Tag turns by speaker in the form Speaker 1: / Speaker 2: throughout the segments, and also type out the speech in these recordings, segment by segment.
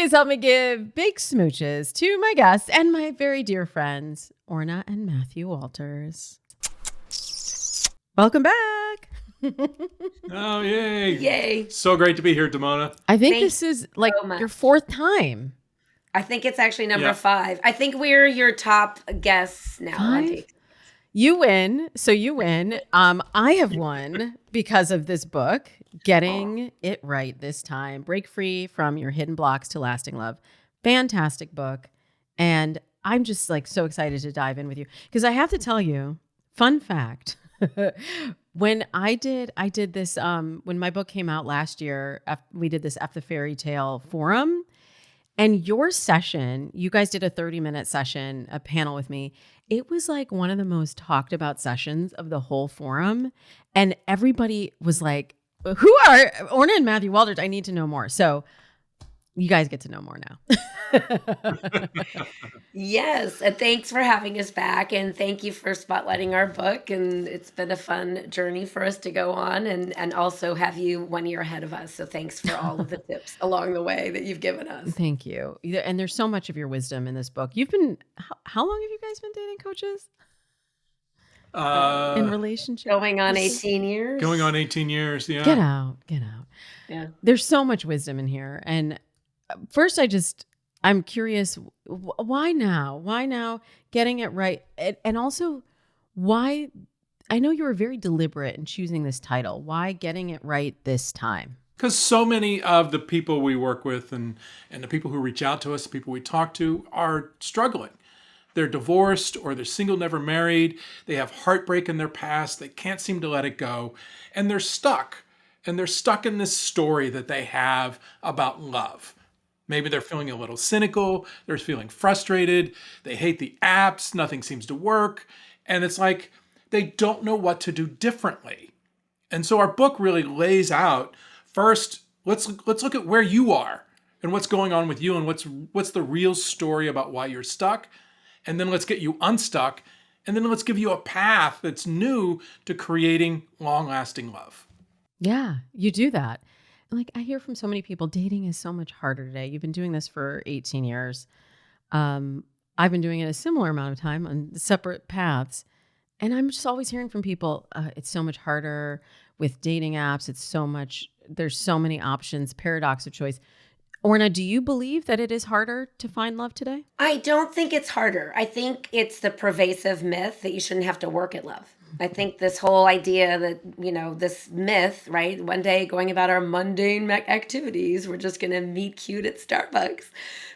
Speaker 1: Please help me give big smooches to my guests and my very dear friends, Orna and Matthew Walters. Welcome back.
Speaker 2: Oh, yay.
Speaker 3: Yay.
Speaker 2: So great to be here, Damona.
Speaker 1: I think this is like your fourth time.
Speaker 3: I think it's actually number 5. I think we're your top guests now.
Speaker 1: 5? You win. So you win. I have won because of this book, Getting It Right This Time. Break free from your hidden blocks to lasting love. Fantastic book. And I'm just like so excited to dive in with you because I have to tell you, fun fact. When I did this, when my book came out last year, we did this F the Fairy Tale forum. And your session, you guys did a 30-minute session, a panel with me. It was like one of the most talked about sessions of the whole forum. And everybody was like, who are Orna and Matthew Walters? I need to know more. So you guys get to know more now.
Speaker 3: Yes. And thanks for having us back. And thank you for spotlighting our book. And it's been a fun journey for us to go on and also have you 1 year ahead of us. So thanks for all of the tips along the way that you've given us.
Speaker 1: Thank you. And there's so much of your wisdom in this book. You've been, how long have you guys been dating coaches? In relationship?
Speaker 3: Going on 18 years.
Speaker 2: Going on 18 years, yeah.
Speaker 1: Get out.
Speaker 3: Yeah.
Speaker 1: There's so much wisdom in here. And first, I'm curious, why now? Why now getting it right? And also, why? I know you were very deliberate in choosing this title. Why getting it right this time?
Speaker 2: Because so many of the people we work with and the people who reach out to us, the people we talk to, are struggling. They're divorced or they're single, never married. They have heartbreak in their past. They can't seem to let it go. And they're stuck. And they're stuck in this story that they have about love. Maybe they're feeling a little cynical. They're feeling frustrated. They hate the apps. Nothing seems to work. And it's like they don't know what to do differently. And so our book really lays out, first, let's look at where you are and what's going on with you and what's the real story about why you're stuck. And then let's get you unstuck. And then let's give you a path that's new to creating long-lasting love.
Speaker 1: Yeah, you do that. Like I hear from so many people, dating is so much harder today. You've been doing this for 18 years. I've been doing it a similar amount of time on separate paths. And I'm just always hearing from people, it's so much harder with dating apps. There's so many options, paradox of choice. Orna, do you believe that it is harder to find love today?
Speaker 3: I don't think it's harder. I think it's the pervasive myth that you shouldn't have to work at love. I think this whole idea that, this myth, right? One day going about our mundane activities, we're just going to meet cute at Starbucks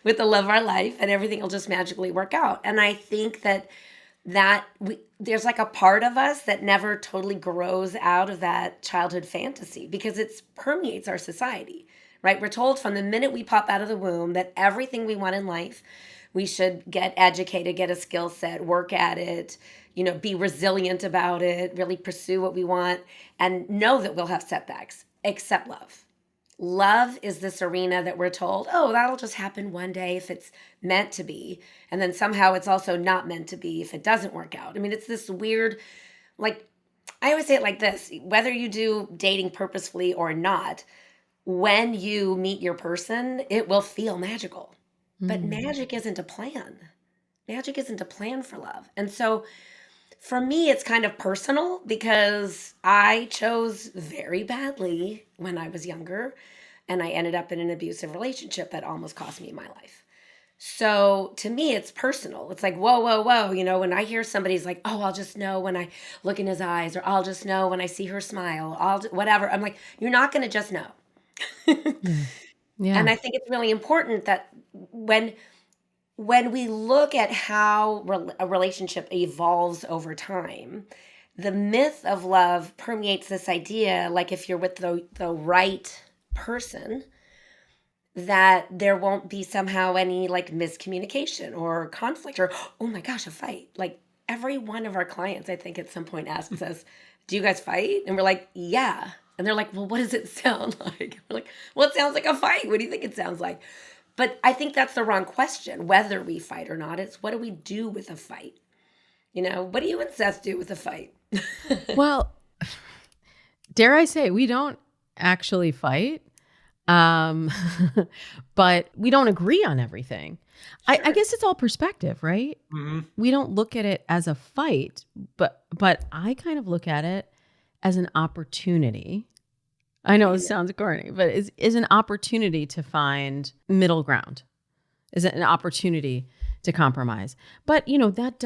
Speaker 3: with the love of our life and everything will just magically work out. And I think that there's like a part of us that never totally grows out of that childhood fantasy because it permeates our society. Right? We're told from the minute we pop out of the womb that everything we want in life, we should get educated, get a skill set, work at it, be resilient about it, really pursue what we want, and know that we'll have setbacks, except love. Love is this arena that we're told, oh, that'll just happen one day if it's meant to be. And then somehow it's also not meant to be if it doesn't work out. I mean, it's this weird, like, I always say it like this, whether you do dating purposefully or not, when you meet your person, it will feel magical. But magic isn't a plan. Magic isn't a plan for love. And so for me, it's kind of personal because I chose very badly when I was younger, and I ended up in an abusive relationship that almost cost me my life. So to me, it's personal. It's like, whoa, whoa, whoa. When I hear somebody's like, oh, I'll just know when I look in his eyes, or I'll just know when I see her smile, whatever. I'm like, you're not going to just know.
Speaker 1: Yeah.
Speaker 3: And I think it's really important that when we look at how a relationship evolves over time, the myth of love permeates this idea, like if you're with the right person, that there won't be somehow any like miscommunication or conflict or, oh my gosh, a fight. Like every one of our clients, I think at some point asks us, do you guys fight? And we're like, yeah. And they're like, well, what does it sound like? We're like, well, it sounds like a fight. What do you think it sounds like? But I think that's the wrong question, whether we fight or not. It's what do we do with a fight? What do you and Seth do with a fight?
Speaker 1: Well, dare I say, we don't actually fight. Um, but we don't agree on everything. I guess it's all perspective, right?
Speaker 2: Hmm.
Speaker 1: We don't look at it as a fight, but I kind of look at it as an opportunity. I know it sounds corny, but is an opportunity to find middle ground. Is it an opportunity to compromise? But that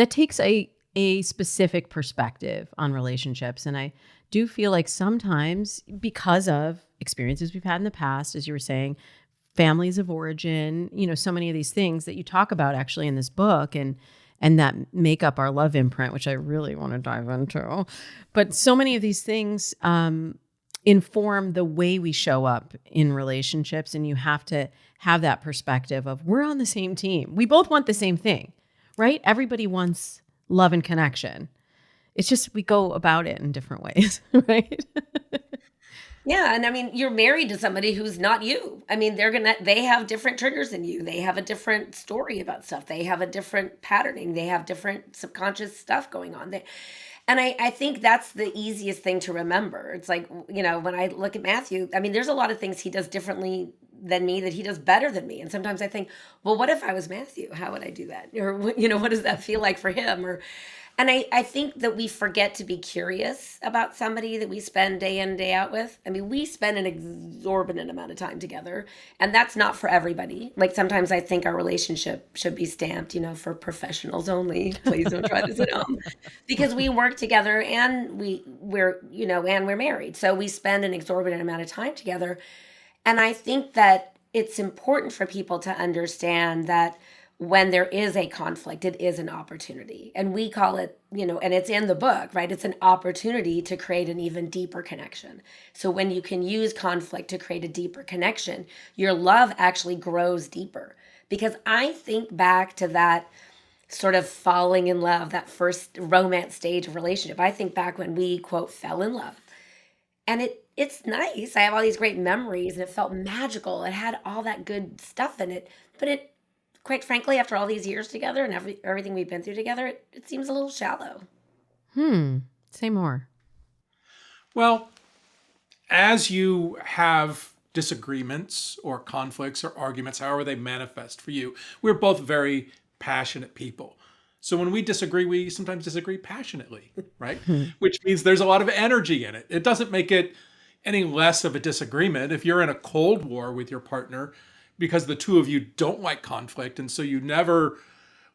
Speaker 1: takes a specific perspective on relationships. And I do feel like sometimes, because of experiences we've had in the past, as you were saying, families of origin, so many of these things that you talk about actually in this book and that make up our love imprint, which I really want to dive into. But so many of these things inform the way we show up in relationships. And you have to have that perspective of, we're on the same team. We both want the same thing, right? Everybody wants love and connection. It's just we go about it in different ways, right?
Speaker 3: Yeah, and I mean, you're married to somebody who's not you. I mean, they have different triggers than you. They have a different story about stuff. They have a different patterning. They have different subconscious stuff going on. And I think that's the easiest thing to remember. It's like, when I look at Matthew, I mean, there's a lot of things he does differently than me that he does better than me. And sometimes I think, well, what if I was Matthew? How would I do that? Or, what does that feel like for him? And I think that we forget to be curious about somebody that we spend day in and day out with. I mean, we spend an exorbitant amount of time together, and that's not for everybody. Like, sometimes I think our relationship should be stamped, for professionals only. Please don't try this at home. Because we work together and we're married. So we spend an exorbitant amount of time together. And I think that it's important for people to understand that when there is a conflict, it is an opportunity. And we call it, and it's in the book, right? It's an opportunity to create an even deeper connection. So when you can use conflict to create a deeper connection, your love actually grows deeper. Because I think back to that sort of falling in love, that first romance stage of relationship. I think back when we, quote, fell in love. And it's nice. I have all these great memories, and it felt magical. It had all that good stuff in it. But quite frankly, after all these years together and everything we've been through together, it seems a little shallow.
Speaker 1: Say more.
Speaker 2: Well, as you have disagreements or conflicts or arguments, however they manifest for you, we're both very passionate people. So when we disagree, we sometimes disagree passionately, right? Which means there's a lot of energy in it. It doesn't make it any less of a disagreement. If you're in a cold war with your partner, because the two of you don't like conflict, and so you never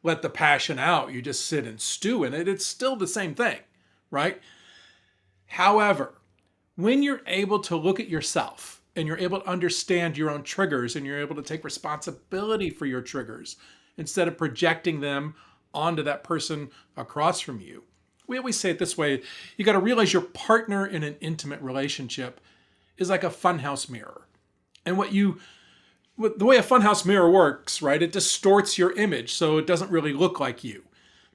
Speaker 2: let the passion out, you just sit and stew in it, it's still the same thing, right? However, when you're able to look at yourself and you're able to understand your own triggers and you're able to take responsibility for your triggers instead of projecting them onto that person across from you. We always say it this way, you got to realize your partner in an intimate relationship is like a funhouse mirror. And the way a funhouse mirror works, right, it distorts your image so it doesn't really look like you.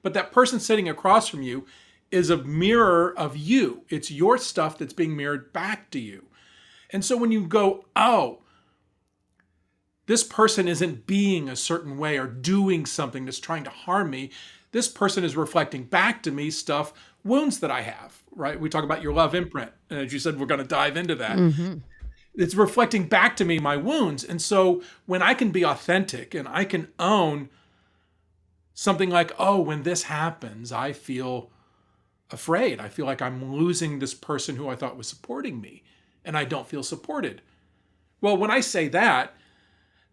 Speaker 2: But that person sitting across from you is a mirror of you. It's your stuff that's being mirrored back to you. And so when you go, oh, this person isn't being a certain way or doing something that's trying to harm me, this person is reflecting back to me stuff, wounds that I have, right? We talk about your love imprint. And as you said, we're going to dive into that.
Speaker 1: Mm-hmm.
Speaker 2: It's reflecting back to me my wounds. And so when I can be authentic and I can own something like, oh, when this happens, I feel afraid. I feel like I'm losing this person who I thought was supporting me, and I don't feel supported. Well, when I say that,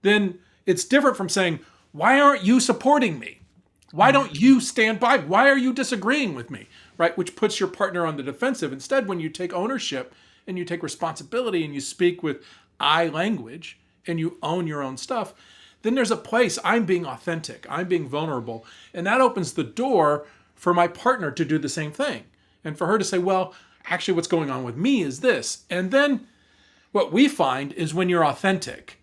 Speaker 2: then it's different from saying, why aren't you supporting me? Why don't you stand by? Why are you disagreeing with me? Right? Which puts your partner on the defensive. Instead, when you take ownership and you take responsibility and you speak with I language and you own your own stuff, then there's a place I'm being authentic, I'm being vulnerable. And that opens the door for my partner to do the same thing. And for her to say, well, actually what's going on with me is this. And then what we find is when you're authentic,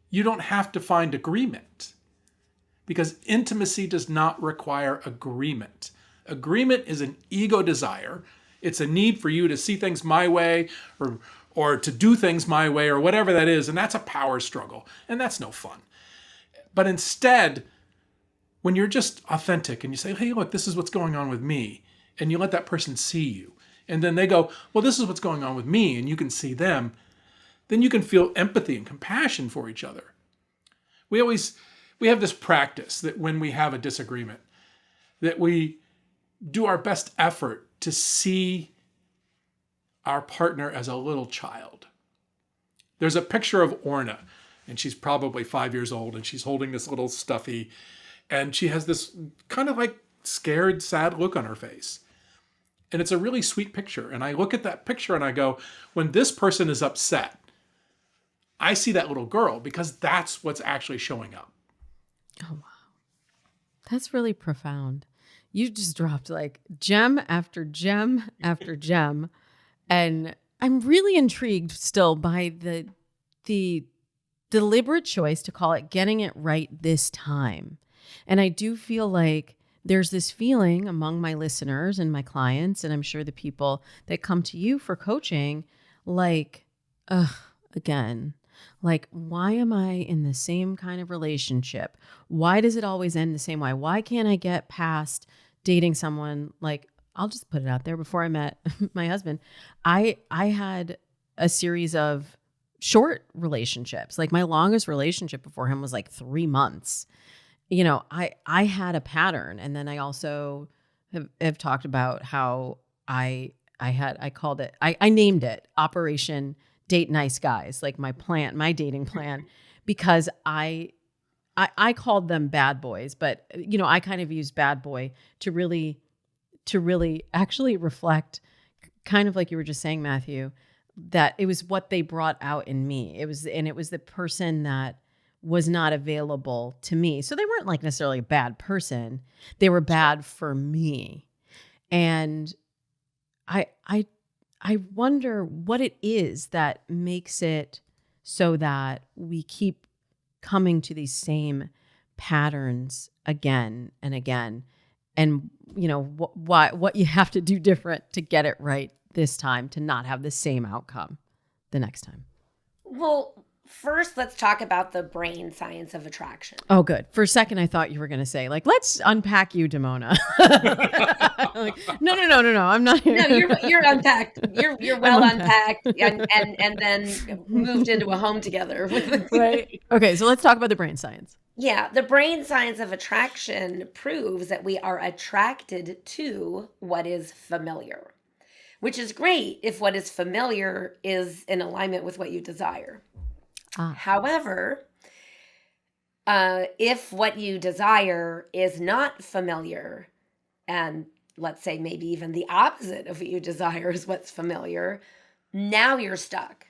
Speaker 2: you don't have to find agreement, because intimacy does not require agreement. Agreement is an ego desire. It's a need for you to see things my way or to do things my way or whatever that is. And that's a power struggle. And that's no fun. But instead, when you're just authentic and you say, hey, look, this is what's going on with me. And you let that person see you. and then they go, well, this is what's going on with me, and you can see them, then you can feel empathy and compassion for each other. We have this practice that when we have a disagreement, that we do our best effort to see our partner as a little child. There's a picture of Orna, and she's probably 5 years old, and she's holding this little stuffy, and she has this kind of like scared, sad look on her face. And it's a really sweet picture. And I look at that picture and I go, when this person is upset, I see that little girl, because that's what's actually showing up.
Speaker 1: Oh, wow. That's really profound. You just dropped like gem after gem after gem. And I'm really intrigued still by the deliberate choice to call it getting it right this time. And I do feel like there's this feeling among my listeners and my clients, and I'm sure the people that come to you for coaching, like, again, like, why am I in the same kind of relationship? Why does it always end the same way? Why can't I get past dating someone? Like, I'll just put it out there. Before I met my husband, I had a series of short relationships. Like, my longest relationship before him was like 3 months. You know, I had a pattern. And then I also have talked about how I named it Operation Date Nice Guys, like my dating plan, because I called them bad boys, but you know, I kind of used bad boy to really actually reflect, kind of like you were just saying, Matthew, that it was what they brought out in me. It was the person that was not available to me. So they weren't like necessarily a bad person. They were bad for me. And I wonder what it is that makes it so that we keep coming to these same patterns again and again. And, you know, what you have to do different to get it right this time, to not have the same outcome the next time.
Speaker 3: Well, first, let's talk about the brain science of attraction.
Speaker 1: Oh, good. For a second, I thought you were going to say, like, let's unpack you, Damona. Like, no. I'm not here.
Speaker 3: No, you're unpacked. You're well unpacked, and then moved into a home together.
Speaker 1: Right. Okay, so let's talk about the brain science.
Speaker 3: Yeah, the brain science of attraction proves that we are attracted to what is familiar, which is great if what is familiar is in alignment with what you desire. However, if what you desire is not familiar, and let's say maybe even the opposite of what you desire is what's familiar, now you're stuck,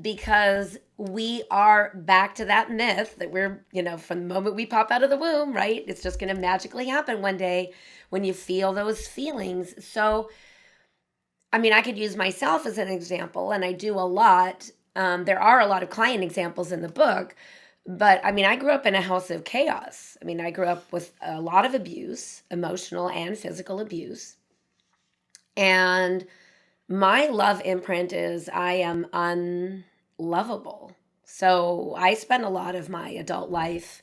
Speaker 3: because we are back to that myth that we're, you know, from the moment we pop out of the womb, right? It's just going to magically happen one day when you feel those feelings. So, I mean, I could use myself as an example, and I do a lot. There are a lot of client examples in the book, but I mean, I grew up in a house of chaos. I mean, I grew up with a lot of abuse, emotional and physical abuse. And my love imprint is I am unlovable. So I spent a lot of my adult life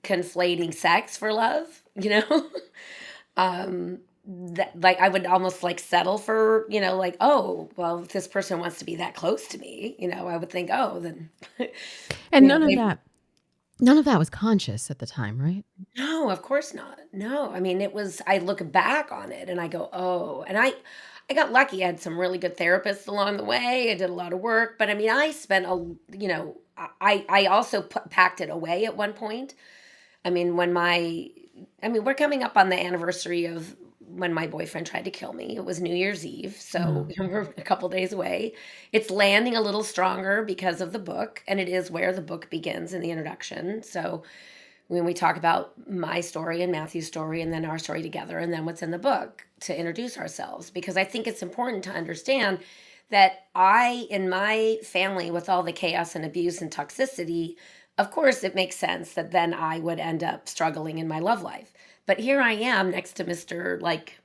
Speaker 3: conflating sex for love, you know? That, like, I would almost like settle for, you know, like, oh, well, if this person wants to be that close to me, you know, I would think, oh, then.
Speaker 1: And none of that was conscious at the time, right?
Speaker 3: No, of course not. No, I mean, I look back on it and I go, oh, and I got lucky. I had some really good therapists along the way. I did a lot of work, but I mean, I spent I also packed it away at one point. I mean, we're coming up on the anniversary of when my boyfriend tried to kill me. It was New Year's Eve, so we're a couple days away. It's landing a little stronger because of the book, and it is where the book begins in the introduction. So when we talk about my story and Matthew's story and then our story together and then what's in the book to introduce ourselves, because I think it's important to understand that in my family, with all the chaos and abuse and toxicity, of course, it makes sense that then I would end up struggling in my love life. But here I am next to Mr. like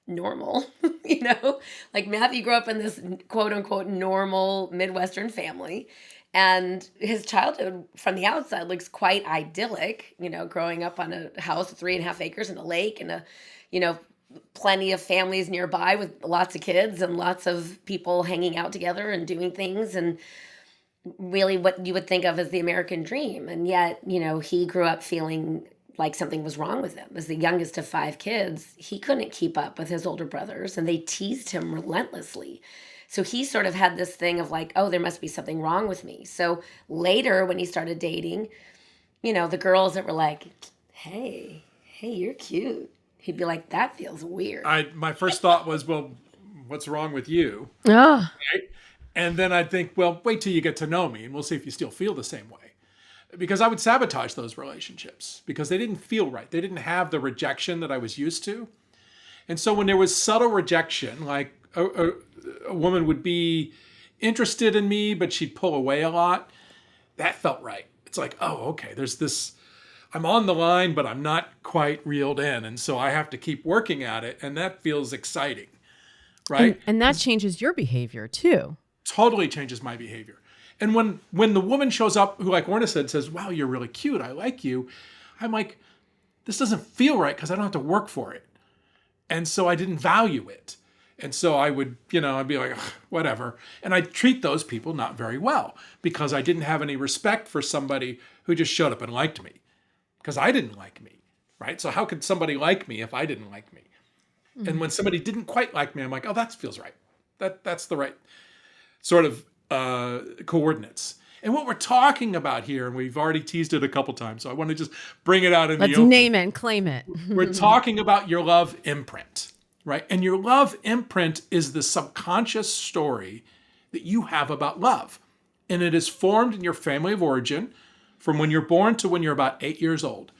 Speaker 3: normal, you know, like Matthew grew up in this quote unquote normal Midwestern family. And his childhood from the outside looks quite idyllic, you know, growing up on a house of 3.5 acres and a lake and a, you know, plenty of families nearby with lots of kids and lots of people hanging out together and doing things, and really what you would think of as the American dream. And yet, he grew up feeling like something was wrong with him. As the youngest of 5 kids, he couldn't keep up with his older brothers, and they teased him relentlessly. So he sort of had this thing of like, oh, there must be something wrong with me. So later when he started dating, the girls that were like, hey, you're cute, he'd be like, that feels weird.
Speaker 2: My first thought was, well, what's wrong with you?
Speaker 1: Oh,
Speaker 2: Right? And then I'd think, well, wait till you get to know me and we'll see if you still feel the same way. Because I would sabotage those relationships because they didn't feel right. They didn't have the rejection that I was used to. And so when there was subtle rejection, like a woman would be interested in me, but she'd pull away a lot, that felt right. It's like, oh, okay, there's this, I'm on the line, but I'm not quite reeled in. And so I have to keep working at it. And that feels exciting, right?
Speaker 1: and that changes your behavior too.
Speaker 2: Totally changes my behavior. And when the woman shows up, who, like Orna says, wow, you're really cute, I like you, I'm like, this doesn't feel right because I don't have to work for it. And so I didn't value it. And so I would, I'd be like, ugh, whatever. And I treat those people not very well because I didn't have any respect for somebody who just showed up and liked me because I didn't like me, right? So how could somebody like me if I didn't like me? Mm-hmm. And when somebody didn't quite like me, I'm like, oh, that feels right. That's the right sort of coordinates. And what we're talking about here, and we've already teased it a couple times, so I want to just bring it out in the open.
Speaker 1: Let's name it and claim it.
Speaker 2: We're talking about your love imprint, right? And your love imprint is the subconscious story that you have about love. And it is formed in your family of origin from when you're born to when you're about 8 years old.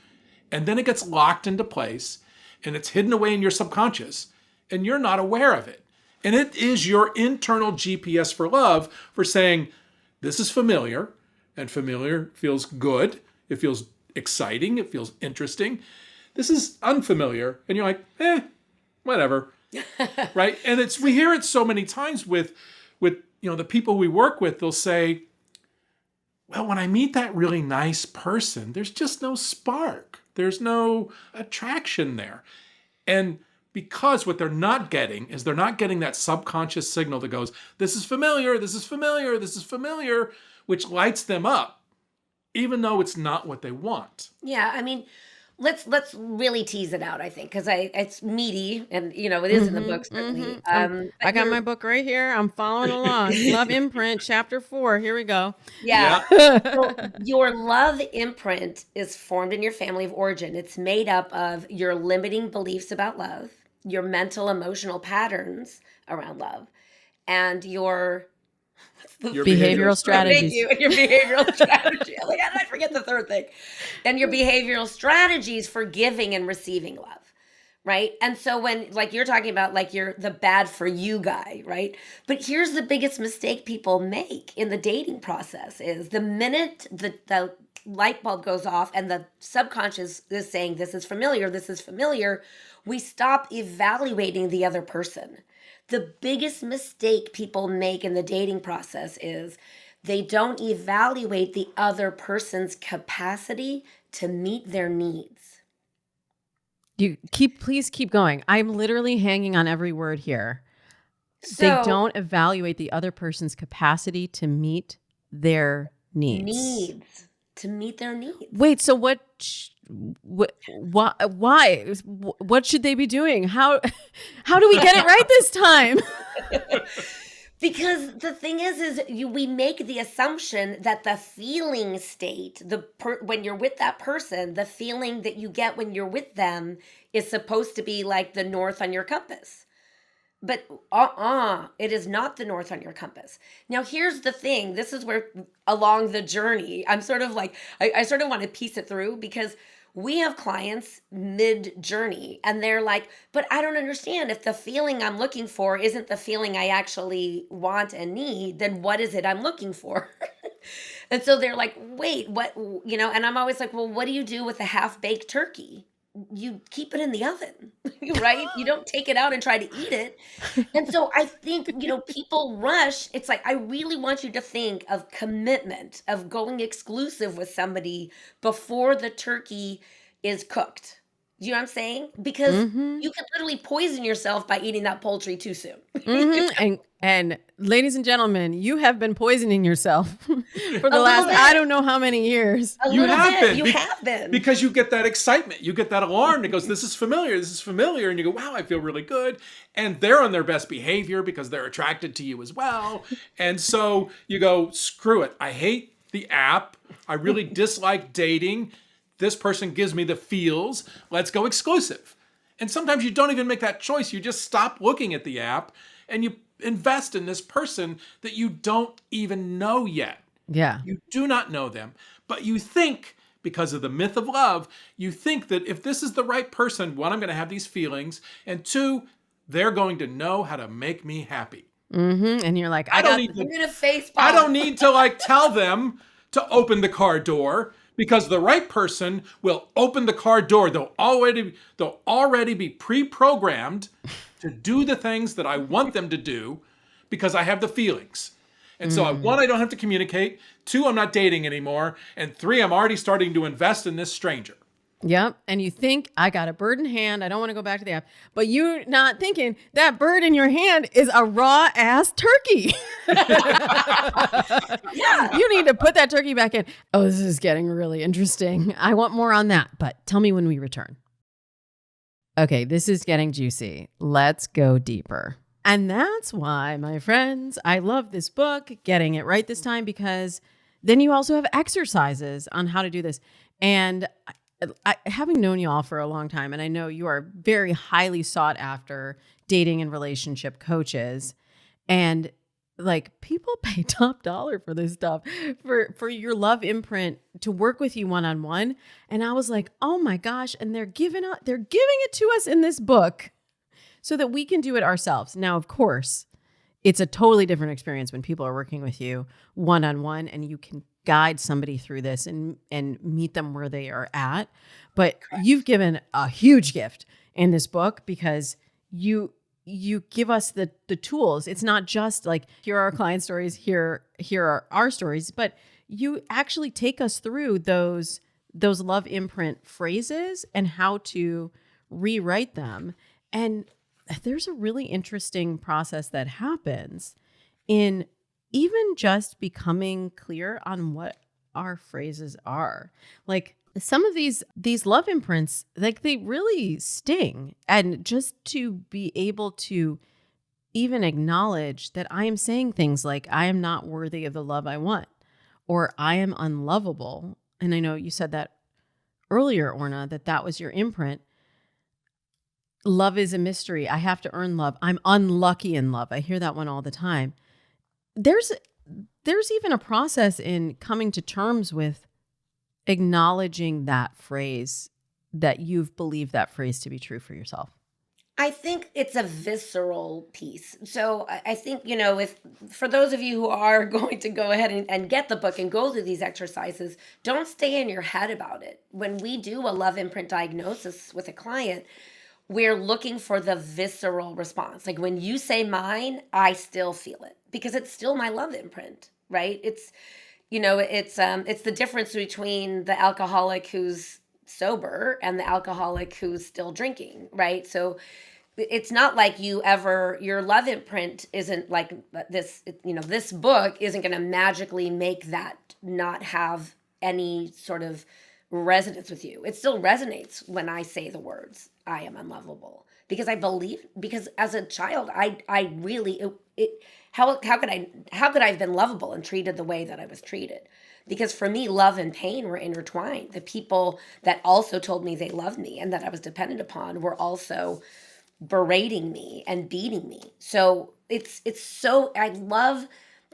Speaker 2: And then it gets locked into place and it's hidden away in your subconscious and you're not aware of it. And it is your internal GPS for love for saying, this is familiar, and familiar feels good. It feels exciting. It feels interesting. This is unfamiliar. And you're like, whatever. Right? And we hear it so many times with the people we work with. They'll say, well, when I meet that really nice person, there's just no spark. There's no attraction there. And because what they're not getting is they're not getting that subconscious signal that goes, this is familiar, this is familiar, this is familiar, which lights them up, even though it's not what they want.
Speaker 3: Yeah, I mean, let's really tease it out, I think, because it's meaty and, it is in the book, certainly.
Speaker 1: I got my book right here. I'm following along. Love Imprint, Chapter 4. Here we go.
Speaker 3: Yeah. So your love imprint is formed in your family of origin. It's made up of your limiting beliefs about love, your mental, emotional patterns around love, and your
Speaker 1: behavioral strategies.
Speaker 3: Thank you. And your behavioral strategy. Like, how did I forget the third thing? And your behavioral strategies for giving and receiving love, right? And so when, like, you're talking about, like, you're the bad for you guy, right? But here's the biggest mistake people make in the dating process is the minute the light bulb goes off and the subconscious is saying, this is familiar, we stop evaluating the other person. The biggest mistake people make in the dating process is they don't evaluate the other person's capacity to meet their needs.
Speaker 1: Please keep going. I'm literally hanging on every word here. They don't evaluate the other person's capacity to meet their needs.
Speaker 3: To meet their needs.
Speaker 1: Wait, so why? What should they be doing? How do we get it right this time?
Speaker 3: Because the thing is we make the assumption that the feeling state, when you're with that person, the feeling that you get when you're with them is supposed to be like the north on your compass. But it is not the north on your compass. Now, here's the thing. This is where along the journey, I'm sort of like, I sort of want to piece it through because we have clients mid-journey and they're like, but I don't understand. If the feeling I'm looking for isn't the feeling I actually want and need, then what is it I'm looking for? And so they're like, wait, what, and I'm always like, well, what do you do with a half-baked turkey? You keep it in the oven, right? You don't take it out and try to eat it. And so I think, people rush. It's like, I really want you to think of commitment, of going exclusive with somebody before the turkey is cooked. Do you know what I'm saying? Because
Speaker 1: Mm-hmm.
Speaker 3: you could literally poison yourself by eating that poultry too soon.
Speaker 1: Mm-hmm. And ladies and gentlemen, you have been poisoning yourself for
Speaker 3: A
Speaker 1: the
Speaker 3: little
Speaker 1: last I
Speaker 3: bit.
Speaker 1: don't know how many years.
Speaker 3: A
Speaker 2: You
Speaker 3: little
Speaker 2: have
Speaker 3: bit.
Speaker 2: been
Speaker 3: You have been.
Speaker 2: because you get that excitement, you get that alarm that goes, "This is familiar, this is familiar," and you go, "Wow, I feel really good." And they're on their best behavior because they're attracted to you as well. And so you go, "Screw it! I hate the app. I really dislike dating. This person gives me the feels. Let's go exclusive." And sometimes you don't even make that choice. You just stop looking at the app and you invest in this person that you don't even know yet.
Speaker 1: Yeah.
Speaker 2: You do not know them, but you think, because of the myth of love, you think that if this is the right person, one, I'm going to have these feelings, and two, they're going to know how to make me happy.
Speaker 1: Mm-hmm. And you're like,
Speaker 2: I
Speaker 1: I
Speaker 2: don't
Speaker 1: got
Speaker 2: need
Speaker 3: I'm
Speaker 2: to.
Speaker 3: gonna face
Speaker 2: I don't
Speaker 3: palm.
Speaker 2: need to like tell them to open the car door because the right person will open the car door. They'll already be pre-programmed to do the things that I want them to do because I have the feelings. And so,
Speaker 1: mm.
Speaker 2: one, I don't have to communicate. Two, I'm not dating anymore. And three, I'm already starting to invest in this stranger.
Speaker 1: Yep. And you think, I got a bird in hand. I don't want to go back to the app. But you're not thinking that bird in your hand is a raw ass turkey.
Speaker 3: Yeah.
Speaker 1: You need to put that turkey back in. Oh, this is getting really interesting. I want more on that, but tell me when we return. Okay, this is getting juicy. Let's go deeper. And that's why, my friends, I love this book, Getting It Right This Time, because then you also have exercises on how to do this. And having known you all for a long time, and I know you are very highly sought after dating and relationship coaches, and like people pay top dollar for this stuff, for your love imprint to work with you one-on-one. And I was like, oh my gosh, and they're giving it to us in this book so that we can do it ourselves. Now, of course, it's a totally different experience when people are working with you one-on-one and you can guide somebody through this and meet them where they are at. But you've given a huge gift in this book because you give us the tools. It's not just like, here are our client stories, here are our stories, but you actually take us through those love imprint phrases and how to rewrite them. And there's a really interesting process that happens in even just becoming clear on what our phrases are. Like some of these love imprints, like they really sting. And just to be able to even acknowledge that I am saying things like, I am not worthy of the love I want, or I am unlovable. And I know you said that earlier, Orna, that was your imprint. Love is a mystery. I have to earn love. I'm unlucky in love. I hear that one all the time. There's even a process in coming to terms with acknowledging that phrase, that you've believed that phrase to be true for yourself.
Speaker 3: I think it's a visceral piece. So I think, if for those of you who are going to go ahead and get the book and go through these exercises, don't stay in your head about it. When we do a love imprint diagnosis with a client, we're looking for the visceral response. Like when you say mine, I still feel it because it's still my love imprint, right? It's the difference between the alcoholic who's sober and the alcoholic who's still drinking, right? So it's not like your love imprint isn't like this, this book isn't going to magically make that not have any sort of resonance with you. It still resonates when I say the words, I am unlovable, because I believe, because as a child, I really, how could I have been lovable and treated the way that I was treated? Because for me, love and pain were intertwined. The people that also told me they loved me and that I was dependent upon were also berating me and beating me. So I love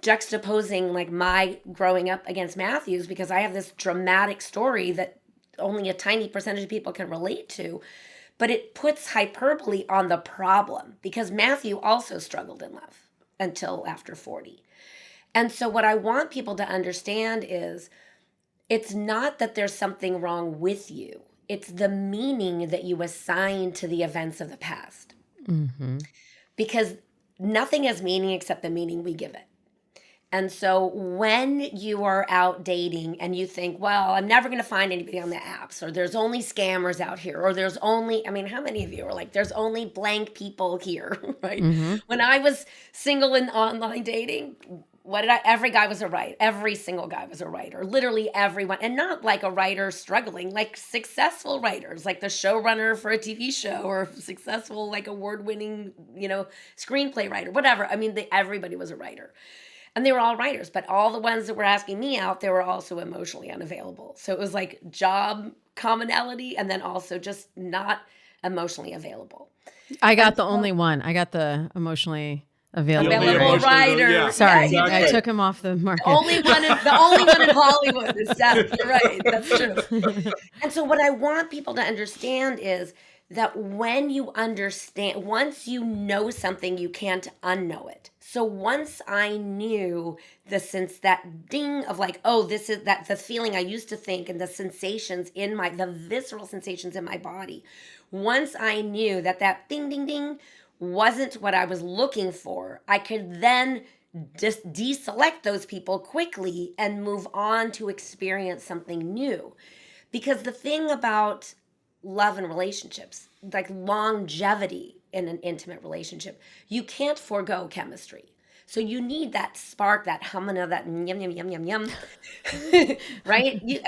Speaker 3: juxtaposing like my growing up against Matthew's, because I have this dramatic story that only a tiny percentage of people can relate to, but it puts hyperbole on the problem because Matthew also struggled in love until after 40. And so what I want people to understand is it's not that there's something wrong with you. It's the meaning that you assign to the events of the past.
Speaker 1: Mm-hmm.
Speaker 3: Because nothing has meaning except the meaning we give it. And so when you are out dating and you think, well, I'm never going to find anybody on the apps, or there's only scammers out here, or there's only, I mean, how many of you are like, there's only blank people here, right?
Speaker 1: Mm-hmm.
Speaker 3: When I was single and online dating, every guy was a writer. Every single guy was a writer. Literally everyone. And not like a writer struggling, like successful writers, like the showrunner for a TV show, or successful, like award-winning, screenplay writer, whatever. I mean, everybody was a writer. And they were all writers, but all the ones that were asking me out, they were also emotionally unavailable. So it was like job commonality and then also just not emotionally available.
Speaker 1: I got the only one. I got the emotionally available.
Speaker 3: Available writer.
Speaker 2: Yeah,
Speaker 1: Sorry,
Speaker 2: exactly.
Speaker 1: I took him off the market.
Speaker 3: The only one in Hollywood is Seth. You're right. That's true. And so what I want people to understand is that when you understand, once you know something, you can't unknow it. So once I knew that ding of like, oh, this is that the feeling I used to think, and the sensations the visceral sensations in my body. Once I knew that ding, ding, ding wasn't what I was looking for, I could then just deselect those people quickly and move on to experience something new. Because the thing about love and relationships, like longevity in an intimate relationship, you can't forego chemistry. So you need that spark, that humana, that yum yum yum yum yum, right? You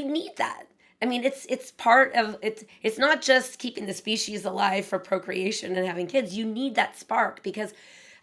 Speaker 3: need that. I mean, it's part of it. It's not just keeping the species alive for procreation and having kids. You need that spark, because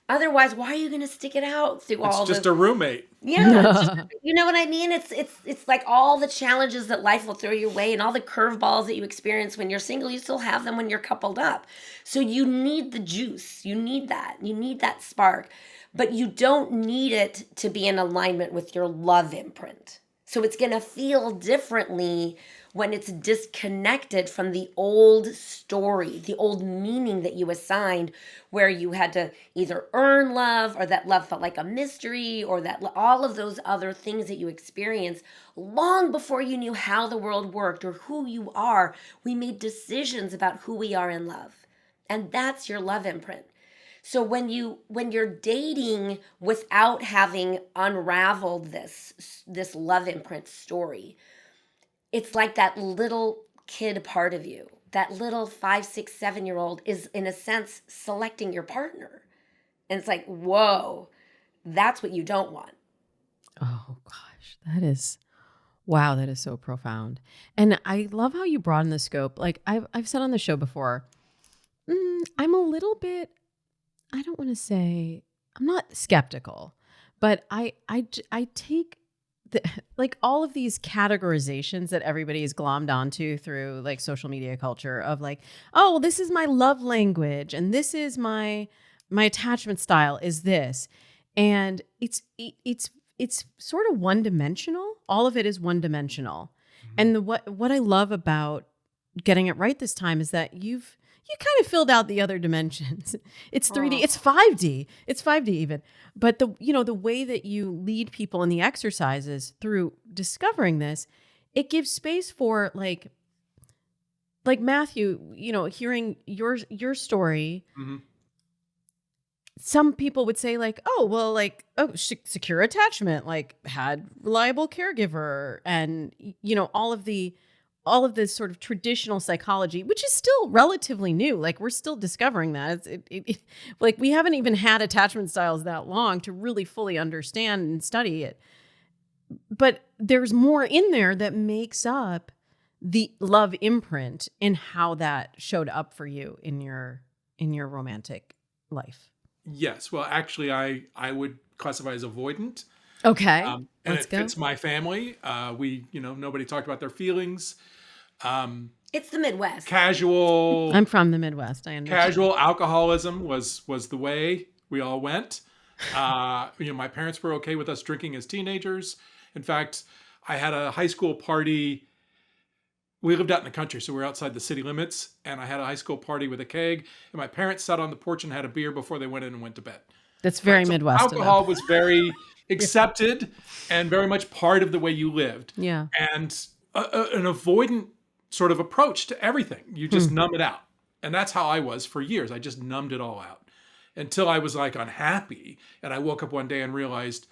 Speaker 3: otherwise, why are you going to stick it out through all
Speaker 2: It's just a roommate.
Speaker 3: Yeah, you know what I mean? It's like all the challenges that life will throw your way, and all the curveballs that you experience when you're single, you still have them when you're coupled up. So you need the juice. You need that. You need that spark. But you don't need it to be in alignment with your love imprint. So it's going to feel differently when it's disconnected from the old story, the old meaning that you assigned, where you had to either earn love, or that love felt like a mystery, or that all of those other things that you experienced long before you knew how the world worked or who you are. We made decisions about who we are in love. And that's your love imprint. So when you're dating without having unraveled this love imprint story, it's like that little kid part of you, that little 5, 6, 7-year-old is in a sense selecting your partner. And it's like, whoa, that's what you don't want.
Speaker 1: Oh gosh, wow, that is so profound. And I love how you broaden the scope. Like I've said on the show before, I'm a little bit, I don't want to say, I'm not skeptical, but I take like all of these categorizations that everybody is glommed onto through like social media culture of like, oh, well, this is my love language and this is my attachment style is this. And it's sort of one-dimensional. All of it is one-dimensional. Mm-hmm. And what I love about getting it right this time is that you kind of filled out the other dimensions. It's 3D, it's 5D. It's 5D even. But the way that you lead people in the exercises through discovering this, it gives space for like Matthew, hearing your story. Mm-hmm. Some people would say like, oh, well, like, oh, secure attachment, like had reliable caregiver, and all of this sort of traditional psychology, which is still relatively new. Like we're still discovering that. Like we haven't even had attachment styles that long to really fully understand and study it. But there's more in there that makes up the love imprint and how that showed up for you in your romantic life.
Speaker 2: Yes. Well, actually, I would classify as avoidant.
Speaker 1: Okay.
Speaker 2: And it fits my family. Nobody talked about their feelings.
Speaker 3: It's the Midwest.
Speaker 2: Casual.
Speaker 1: I'm from the Midwest. I understand.
Speaker 2: Casual alcoholism was the way we all went. My parents were okay with us drinking as teenagers. In fact, I had a high school party. We lived out in the country, so we were outside the city limits. And I had a high school party with a keg. And my parents sat on the porch and had a beer before they went in and went to bed.
Speaker 1: That's very Midwest.
Speaker 2: Alcohol was very accepted and very much part of the way you lived.
Speaker 1: Yeah.
Speaker 2: And an avoidant sort of approach to everything. You just numb it out. And that's how I was for years. I just numbed it all out. until I was like unhappy. And I woke up one day and realized,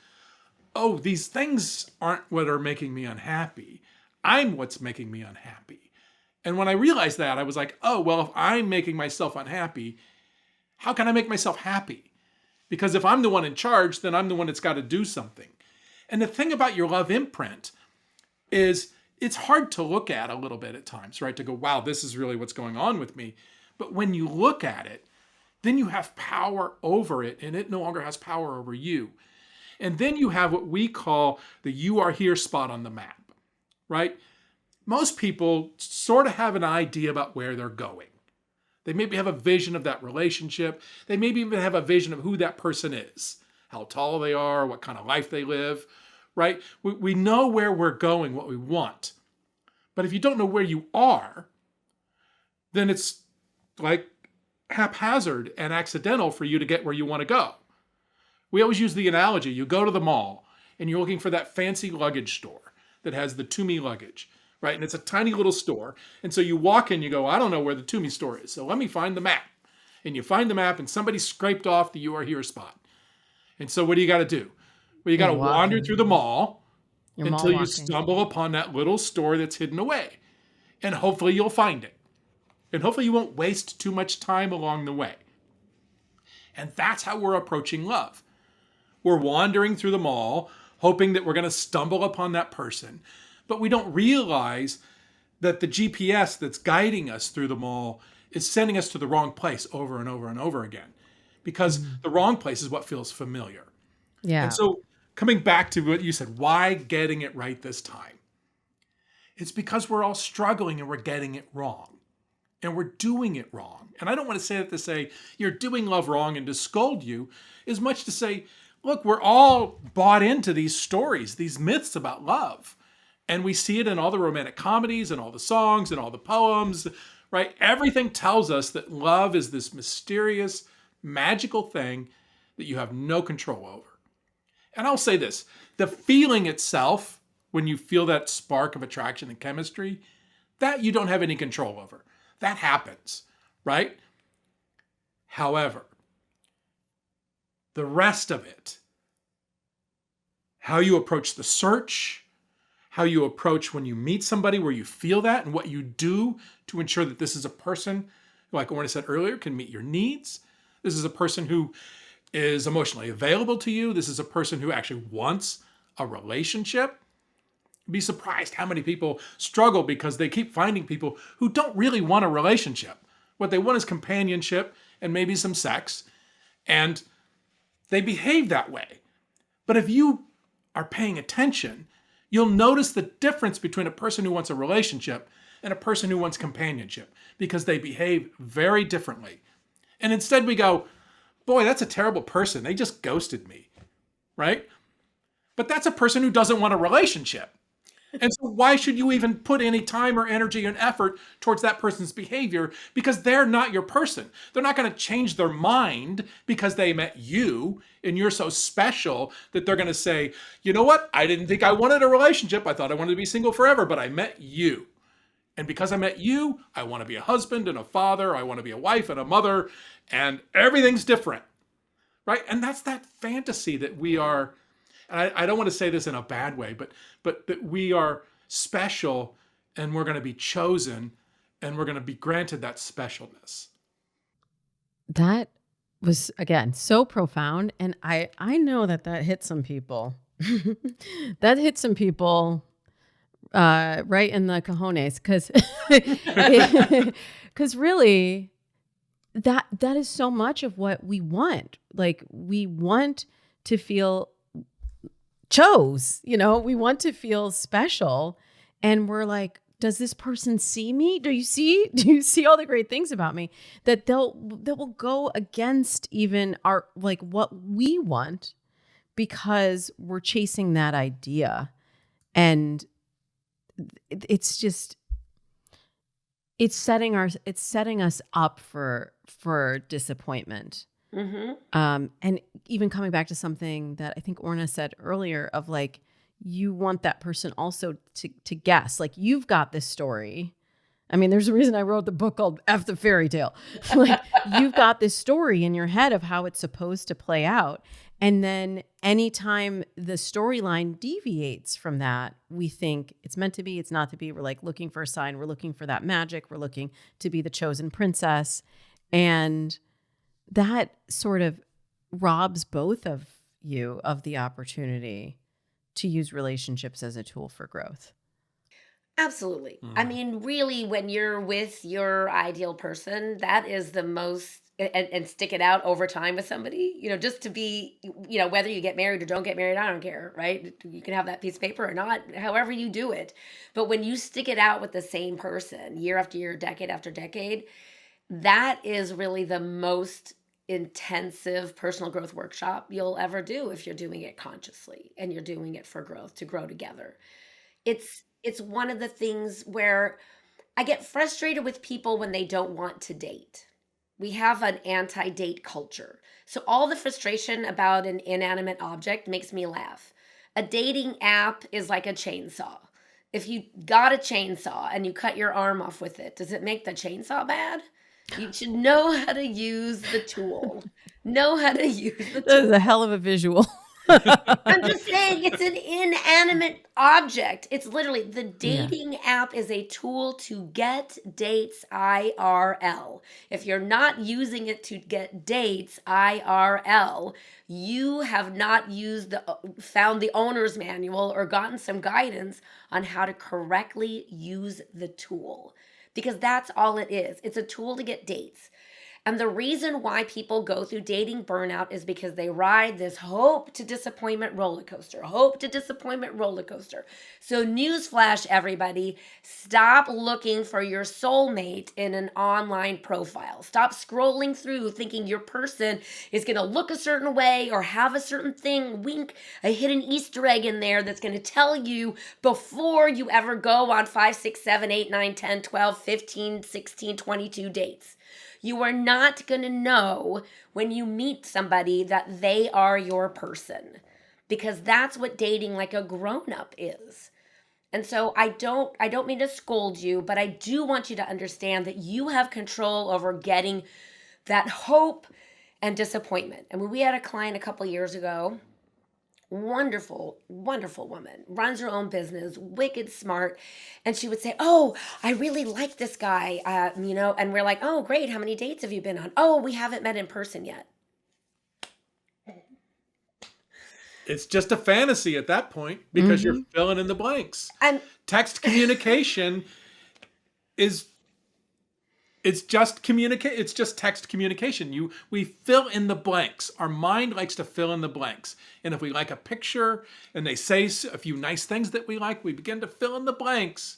Speaker 2: oh, these things aren't what are making me unhappy. I'm what's making me unhappy. And when I realized that, I was like, oh, well, if I'm making myself unhappy, how can I make myself happy? Because if I'm the one in charge, then I'm the one that's got to do something. And the thing about your love imprint is it's hard to look at a little bit at times, right? To go, wow, this is really what's going on with me. But when you look at it, then you have power over it, and it no longer has power over you. And then you have what we call the you are here spot on the map, right? Most people sort of have an idea about where they're going. They maybe have a vision of that relationship. They maybe even have a vision of who that person is, how tall they are, what kind of life they live, right? We know where we're going, what we want. But if you don't know where you are, then it's like haphazard and accidental for you to get where you want to go. We always use the analogy, you go to the mall and you're looking for that fancy luggage store that has the Toomey luggage, right? And it's a tiny little store. And so you walk in, you go, I don't know where the Toomey store is, so let me find the map. And you find the map and somebody scraped off the you are here spot. And so what do you got to do? Well, you got to wander through the mall until you stumble upon that little store that's hidden away. And hopefully you'll find it. And hopefully you won't waste too much time along the way. And that's how we're approaching love. We're wandering through the mall, hoping that we're going to stumble upon that person. But we don't realize that the GPS that's guiding us through the mall is sending us to the wrong place over and over and over again. Because the wrong place is what feels familiar.
Speaker 1: Yeah.
Speaker 2: And so coming back to what you said, why getting it right this time? It's because we're all struggling and we're getting it wrong. And we're doing it wrong. And I don't want to say that to say you're doing love wrong and to scold you, as much to say, look, we're all bought into these stories, these myths about love. And we see it in all the romantic comedies and all the songs and all the poems, right? Everything tells us that love is this mysterious, magical thing that you have no control over. And I'll say this, the feeling itself, when you feel that spark of attraction and chemistry, that you don't have any control over. That happens, right? However, the rest of it, how you approach the search, how you approach when you meet somebody where you feel that, and what you do to ensure that this is a person who, like Orna said earlier, can meet your needs. This is a person who is emotionally available to you. This is a person who actually wants a relationship. You'd be surprised how many people struggle because they keep finding people who don't really want a relationship. What they want is companionship and maybe some sex, and they behave that way. But if you are paying attention, you'll notice the difference between a person who wants a relationship and a person who wants companionship, because they behave very differently. And instead we go, boy, that's a terrible person. They just ghosted me, right? But that's a person who doesn't want a relationship. And so why should you even put any time or energy and effort towards that person's behavior? Because they're not your person. They're not going to change their mind because they met you and you're so special that they're going to say, you know what? I didn't think I wanted a relationship. I thought I wanted to be single forever, but I met you. And because I met you, I want to be a husband and a father. I want to be a wife and a mother, and everything's different, right? And that's that fantasy that we are. And I don't want to say this in a bad way, but that we are special and we're going to be chosen and we're going to be granted that specialness.
Speaker 1: That was, again, so profound. And I know that hit some people. That hit some people right in the cojones, because really that is so much of what we want. Like, we want to feel we want to feel special, and we're like, does this person see me? Do you see all the great things about me? That they will go against even our, like, what we want, because we're chasing that idea. And it's setting us up for disappointment. Mm-hmm. And even coming back to something that I think Orna said earlier, of like, you want that person also to guess, like, you've got this story I mean, there's a reason I wrote the book called F the Fairy Tale. Like, you've got this story in your head of how it's supposed to play out. And then anytime the storyline deviates from that, we think it's meant to be, it's not to be. We're like looking for a sign. We're looking for that magic. We're looking to be the chosen princess. And that sort of robs both of you of the opportunity to use relationships as a tool for growth.
Speaker 3: Absolutely. I mean, really, when you're with your ideal person, that is the most, and stick it out over time with somebody, just to be, whether you get married or don't get married, I don't care, right? You can have that piece of paper or not, however you do it. But when you stick it out with the same person year after year, decade after decade, that is really the most intensive personal growth workshop you'll ever do if you're doing it consciously and you're doing it for growth, to grow together. It's one of the things where I get frustrated with people when they don't want to date. We have an anti-date culture. So all the frustration about an inanimate object makes me laugh. A dating app is like a chainsaw. If you got a chainsaw and you cut your arm off with it, does it make the chainsaw bad? You should know how to use the tool. Know how to use the
Speaker 1: That is
Speaker 3: tool.
Speaker 1: a hell of a visual.
Speaker 3: I'm just saying it's an inanimate object. It's literally the
Speaker 1: Yeah.
Speaker 3: dating app is a tool to get dates IRL. If you're not using it to get dates IRL, you have not found the owner's manual or gotten some guidance on how to correctly use the tool. Because that's all it is. It's a tool to get dates. And the reason why people go through dating burnout is because they ride this hope to disappointment roller coaster, hope to disappointment roller coaster. So newsflash, everybody, stop looking for your soulmate in an online profile. Stop scrolling through thinking your person is going to look a certain way or have a certain thing, wink, a hidden Easter egg in there that's going to tell you before you ever go on 5, 6, 7, 8, 9, 10, 12, 15, 16, 22 dates. You are not going to know when you meet somebody that they are your person, because that's what dating like a grown-up is. And so I don't mean to scold you, but I do want you to understand that you have control over getting that hope and disappointment. And when we had a client a couple years ago, wonderful, wonderful woman, runs her own business, wicked smart. And she would say, "Oh, I really like this guy, and we're like, "Oh, great. How many dates have you been on?" "Oh, we haven't met in person yet."
Speaker 2: It's just a fantasy at that point because you're filling in the blanks.
Speaker 3: And
Speaker 2: Text communication is it's just text communication. We fill in the blanks. Our mind likes to fill in the blanks. And if we like a picture and they say a few nice things that we like, we begin to fill in the blanks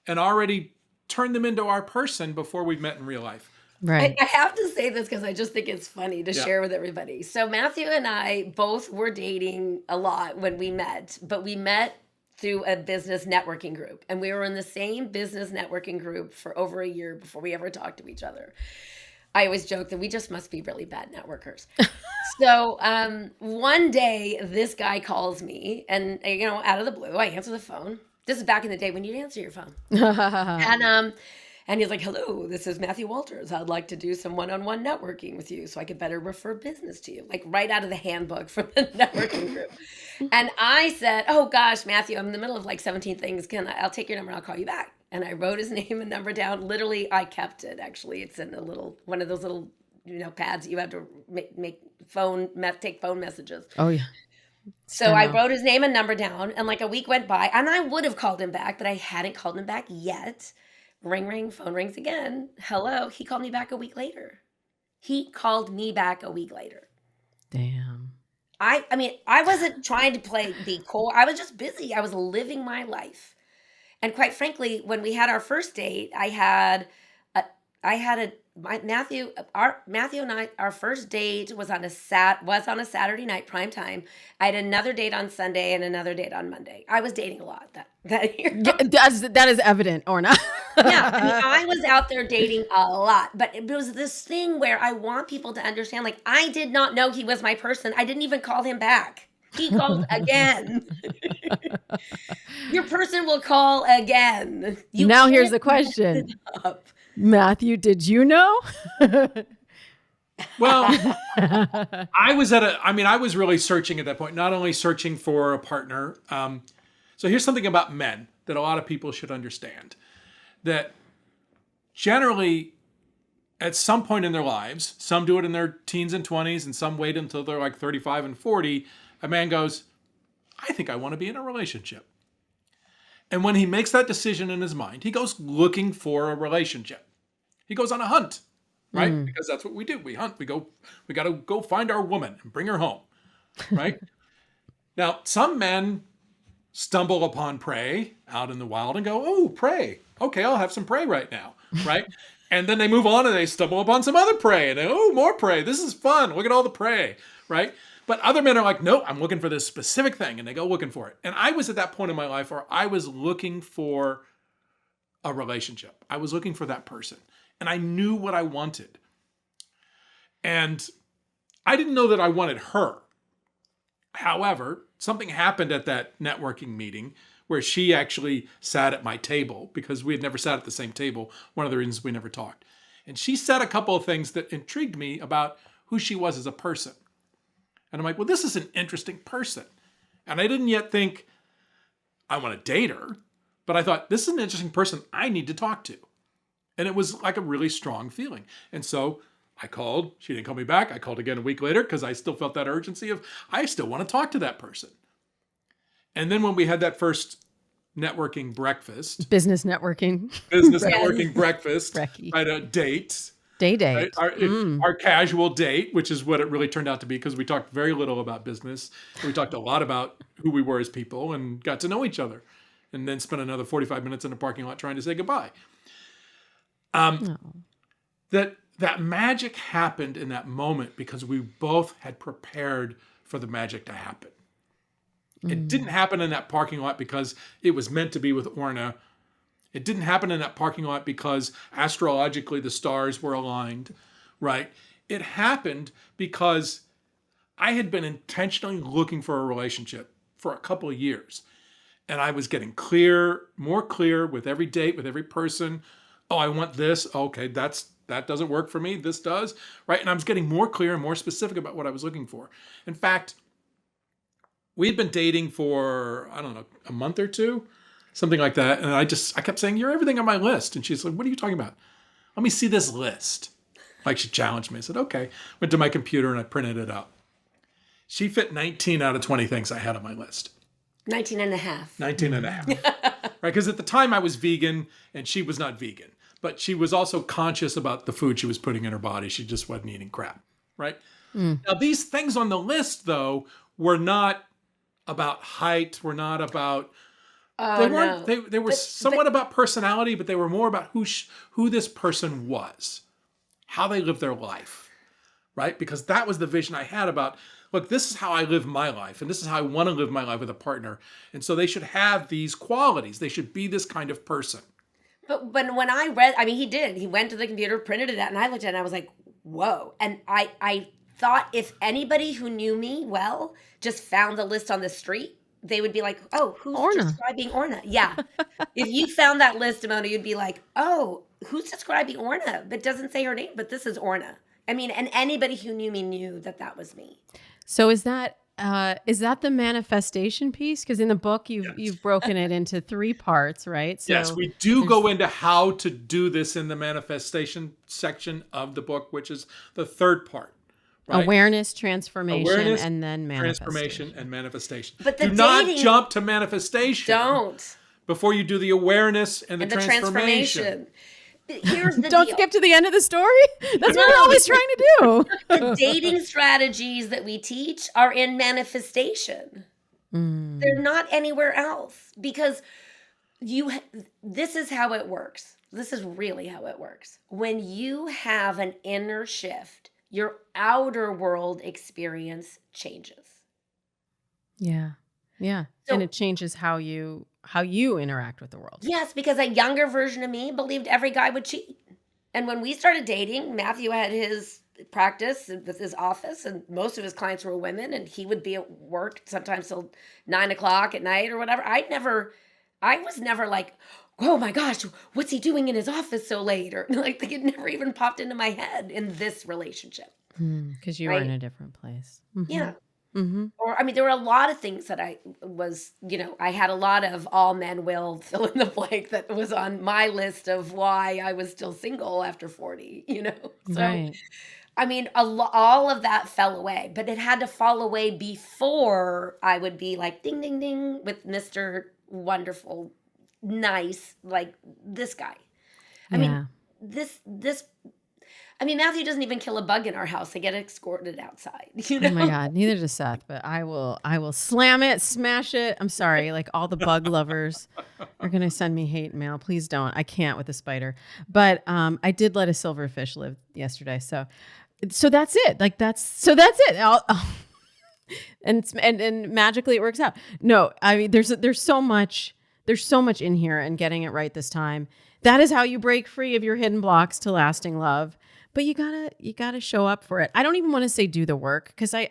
Speaker 2: and already turn them into our person before we've met in real life.
Speaker 1: Right.
Speaker 3: I have to say this because I just think it's funny to
Speaker 2: Yeah.
Speaker 3: share with everybody. So Matthew and I both were dating a lot when we met, but we met through a business networking group. And we were in the same business networking group for over a year before we ever talked to each other. I always joke that we just must be really bad networkers. So one day, this guy calls me and, out of the blue, I answer the phone. This is back in the day when you'd answer your phone. And he's like, "Hello, this is Matthew Walters. I'd like to do some one-on-one networking with you so I could better refer business to you." Like right out of the handbook from the networking group. And I said, "Oh gosh, Matthew, I'm in the middle of like 17 things. I'll take your number and I'll call you back." And I wrote his name and number down. Literally, I kept it. Actually, it's in one of those little, pads that you have to take phone messages.
Speaker 1: Oh, yeah.
Speaker 3: So I wrote his name and number down, and like a week went by, and I would have called him back, but I hadn't called him back yet. Ring, ring, phone rings again. Hello. He called me back a week later.
Speaker 1: Damn.
Speaker 3: I wasn't trying to be cool. I was just busy. I was living my life. And quite frankly, when we had our first date, Matthew and I, our first date was on a Saturday night, prime time. I had another date on Sunday and another date on Monday. I was dating a lot that year.
Speaker 1: Yeah, that is evident, Orna.
Speaker 3: Yeah, I was out there dating a lot, but it was this thing where I want people to understand, like, I did not know he was my person. I didn't even call him back. He called again. Your person will call again. You
Speaker 1: Now here's
Speaker 3: can't
Speaker 1: the
Speaker 3: mess
Speaker 1: question.
Speaker 3: it up.
Speaker 1: Matthew, did you know?
Speaker 2: Well, I was really searching at that point, not only searching for a partner. So here's something about men that a lot of people should understand. That generally, at some point in their lives, some do it in their teens and 20s, and some wait until they're like 35 and 40, a man goes, I think I want to be in a relationship. And when he makes that decision in his mind, he goes looking for a relationship. He goes on a hunt, right? Because that's what we do. We hunt. We got to go find our woman and bring her home, right? Now, some men stumble upon prey out in the wild and go, oh, prey. Okay, I'll have some prey right now, right? And then they move on and they stumble upon some other prey and they, oh, more prey. This is fun. Look at all the prey, right? But other men are like, nope, I'm looking for this specific thing, and they go looking for it. And I was at that point in my life where I was looking for a relationship. I was looking for that person, and I knew what I wanted. And I didn't know that I wanted her. However, something happened at that networking meeting where she actually sat at my table because we had never sat at the same table. One of the reasons we never talked. And she said a couple of things that intrigued me about who she was as a person. And I'm like, well, this is an interesting person. And I didn't yet think I want to date her, but I thought this is an interesting person I need to talk to. And it was like a really strong feeling. And so I called. She didn't call me back. I called again a week later because I still felt that urgency of I still want to talk to that person. And then when we had that first networking breakfast,
Speaker 1: Business networking.
Speaker 2: networking breakfast,
Speaker 1: Brekkie.
Speaker 2: right, a date.
Speaker 1: Day date.
Speaker 2: Right? Our casual date, which is what it really turned out to be because we talked very little about business. We talked a lot about who we were as people and got to know each other. And then spent another 45 minutes in a parking lot trying to say goodbye. That magic happened in that moment because we both had prepared for the magic to happen. It didn't happen in that parking lot because it was meant to be with Orna. It didn't happen in that parking lot because astrologically the stars were aligned, right? It happened because I had been intentionally looking for a relationship for a couple of years. And I was getting more clear with every date, with every person. Oh, I want this. Okay, that doesn't work for me. This does, right? And I was getting more clear and more specific about what I was looking for. In fact, we had been dating for, I don't know, a month or two, something like that. And I kept saying, you're everything on my list. And she's like, what are you talking about? Let me see this list. Like she challenged me. I said, okay. Went to my computer and I printed it out. She fit 19 out of 20 things I had on my list.
Speaker 3: 19 and a half.
Speaker 2: 19 and a half. Right? Because at the time I was vegan and she was not vegan. But she was also conscious about the food she was putting in her body. She just wasn't eating crap. Right? Now, these things on the list, though, were not about height, were not about... They were somewhat about personality, but they were more about who this person was, how they lived their life, right? Because that was the vision I had about, look, this is how I live my life, and this is how I want to live my life with a partner. And so they should have these qualities. They should be this kind of person.
Speaker 3: But when I read, I mean, he did. He went to the computer, printed it out, and I looked at it and I was like, whoa. And I thought if anybody who knew me well just found the list on the street, they would be like, oh, who's describing Orna? Yeah. If you found that list, Damona, you'd be like, oh, who's describing Orna? But doesn't say her name, but this is Orna. I mean, and anybody who knew me knew that was me.
Speaker 1: So is that the manifestation piece? Because in the book, you've broken it into 3 parts, right? So
Speaker 2: yes, we do go into how to do this in the manifestation section of the book, which is the 3rd part. Right?
Speaker 1: Awareness, transformation, and then manifestation.
Speaker 2: Transformation and manifestation.
Speaker 3: But
Speaker 2: do not jump to manifestation.
Speaker 3: Don't.
Speaker 2: Before you do the awareness and the transformation.
Speaker 3: Here's the
Speaker 1: Don't
Speaker 3: deal.
Speaker 1: skip to the end of the story. That's what we're always trying to do.
Speaker 3: The dating strategies that we teach are in manifestation. They're not anywhere else because this is how it works. This is really how it works. When you have an inner shift, your outer world experience changes.
Speaker 1: Yeah. So, and it changes how you interact with the world.
Speaker 3: Yes, because a younger version of me believed every guy would cheat. And when we started dating, Matthew had his practice with his office, and most of his clients were women, and he would be at work sometimes till 9 o'clock at night or whatever. I was never like, oh my gosh, what's he doing in his office so late? Or like it never even popped into my head in this relationship.
Speaker 1: Because you were in a different place.
Speaker 3: Yeah.
Speaker 1: Mm-hmm.
Speaker 3: Or, I mean, there were a lot of things that I had a lot of all men will fill in the blank that was on my list of why I was still single after 40. So,
Speaker 1: Right.
Speaker 3: I mean, all of that fell away, but it had to fall away before I would be like, ding, ding, ding, with Mr. Wonderful, nice, like this guy. I mean, Matthew doesn't even kill a bug in our house. They get escorted outside,
Speaker 1: Oh my God, neither does Seth, but I will slam it, smash it. I'm sorry, like all the bug lovers are gonna send me hate mail. Please don't. I can't with a spider. But I did let a silverfish live yesterday, so that's it. Like that's it. And magically it works out. No, I mean there's so much in here, and getting it right this time. That is how you break free of your hidden blocks to lasting love. But you gotta show up for it. I don't even want to say do the work, because I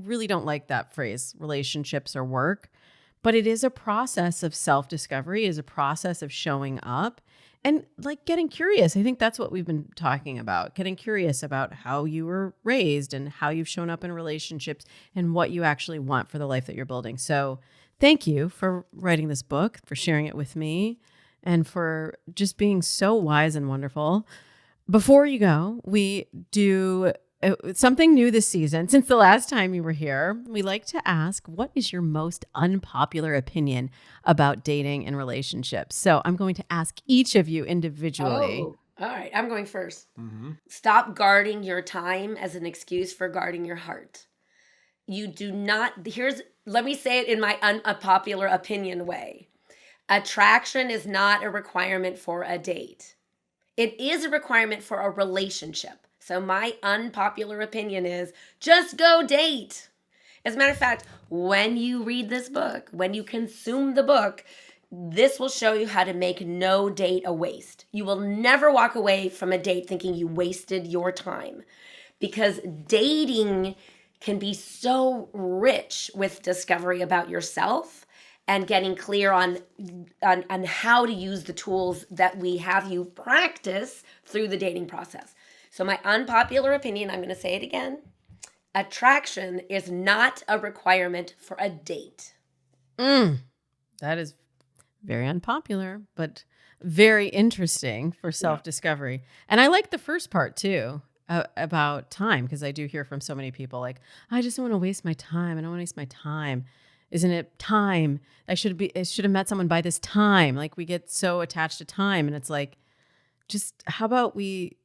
Speaker 1: really don't like that phrase, relationships or work. But it is a process of self-discovery, it is a process of showing up and like getting curious. I think that's what we've been talking about, getting curious about how you were raised and how you've shown up in relationships and what you actually want for the life that you're building. So thank you for writing this book, for sharing it with me, and for just being so wise and wonderful. Before you go, we do something new this season. Since the last time you were here, we like to ask, what is your most unpopular opinion about dating and relationships? So I'm going to ask each of you individually.
Speaker 3: Oh, all right. I'm going first. Stop guarding your time as an excuse for guarding your heart. You do not, let me say it in my unpopular opinion way. Attraction is not a requirement for a date. It is a requirement for a relationship. So my unpopular opinion is just go date. As a matter of fact, when you read this book, when you consume the book, this will show you how to make no date a waste. You will never walk away from a date thinking you wasted your time, because dating can be so rich with discovery about yourself and getting clear on how to use the tools that we have you practice through the dating process. So my unpopular opinion, I'm going to say it again. Attraction is not a requirement for a date.
Speaker 1: That is very unpopular, but very interesting for self-discovery. And I like the first part too, about time, because I do hear from so many people like, I just don't want to waste my time. I don't want to waste my time. Isn't it time? I should have met someone by this time. Like we get so attached to time, and it's like, just how about we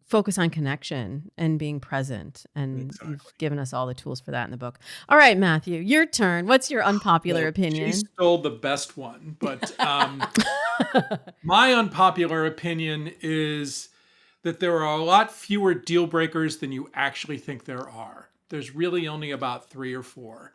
Speaker 1: focus on connection and being present? And you've given us all the tools for that in the book. All right, Matthew, your turn. What's your unpopular opinion?
Speaker 2: She stole the best one, but my unpopular opinion is that there are a lot fewer deal breakers than you actually think there are. There's really only about 3 or 4.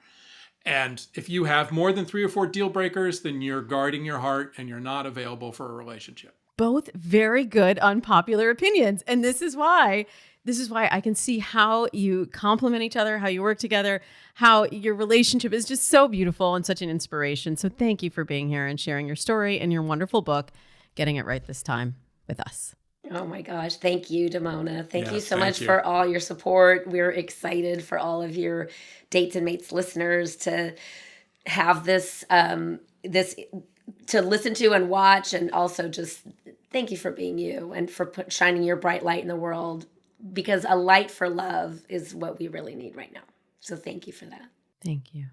Speaker 2: And if you have more than 3 or 4 deal breakers, then you're guarding your heart and you're not available for a relationship.
Speaker 1: Both very good unpopular opinions. And this is why I can see how you complement each other, how you work together, how your relationship is just so beautiful and such an inspiration. So thank you for being here and sharing your story and your wonderful book, Getting It Right This Time, with us.
Speaker 3: Oh my gosh. Thank you, Damona. Thank you so much for all your support. We're excited for all of your Dates and Mates listeners to have this to listen to and watch, and also just thank you for being you and for shining your bright light in the world, because a light for love is what we really need right now. So thank you for that.
Speaker 1: Thank you.